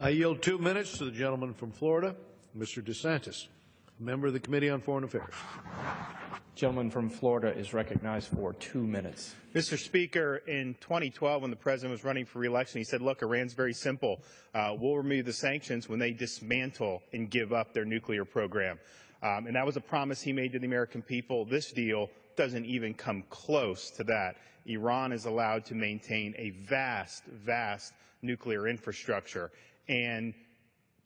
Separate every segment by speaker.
Speaker 1: I yield 2 minutes to the gentleman from Florida, Mr. DeSantis, a member of the Committee on Foreign Affairs.
Speaker 2: Gentleman from Florida is recognized for 2 minutes.
Speaker 3: Mr. Speaker, in 2012, when the president was running for re-election, he said, look, Iran's very simple. We'll remove the sanctions when they dismantle and give up their nuclear program. And that was a promise he made to the American people. This deal doesn't even come close to that. Iran is allowed to maintain a vast, vast nuclear infrastructure. And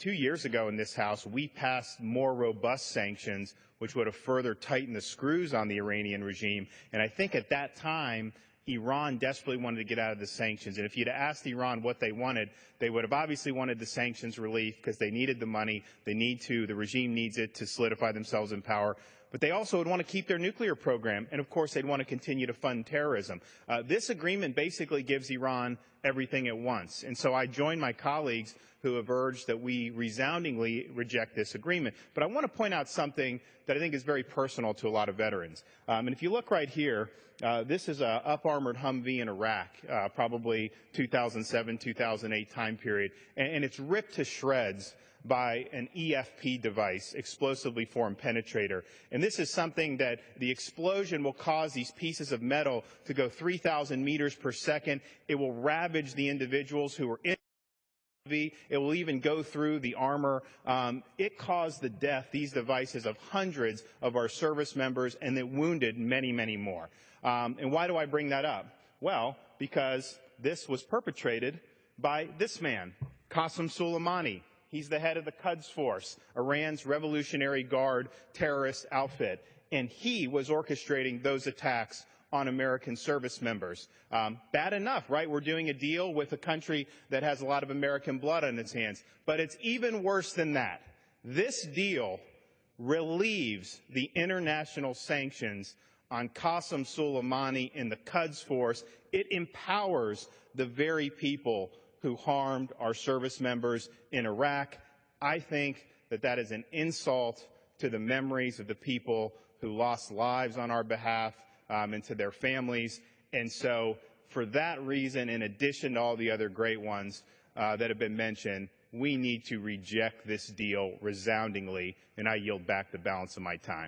Speaker 3: 2 years ago in this House, we passed more robust sanctions, which would have further tightened the screws on the Iranian regime. And I think at that time, Iran desperately wanted to get out of the sanctions. And if you'd asked Iran what they wanted, they would have obviously wanted the sanctions relief because they needed the money. The regime needs it to solidify themselves in power. But they also would want to keep their nuclear program. And, of course, they'd want to continue to fund terrorism. This agreement basically gives Iran everything at once. And so I join my colleagues who have urged that we resoundingly reject this agreement. But I want to point out something that I think is very personal to a lot of veterans. And if you look right here, this is an up-armored Humvee in Iraq, probably 2007, 2008 time period. And it's ripped to shreds by an EFP device, explosively formed penetrator. And this is something that the explosion will cause these pieces of metal to go 3,000 meters per second. It will ravage the individuals who are in the Humvee. It will even go through the armor. It caused the death, these devices, of hundreds of our service members, and it wounded many, many more. And why do I bring that up? Well, because this was perpetrated by this man, Qasem Soleimani. He's the head of the Quds Force, Iran's Revolutionary Guard terrorist outfit, and he was orchestrating those attacks on American service members. Bad enough, right? We're doing a deal with a country that has a lot of American blood on its hands, but it's even worse than that. This deal relieves the international sanctions on Qasem Soleimani and the Quds Force. It empowers the very people who harmed our service members in Iraq. I think that that is an insult to the memories of the people who lost lives on our behalf and to their families. And so for that reason, in addition to all the other great ones that have been mentioned, we need to reject this deal resoundingly, and I yield back the balance of my time.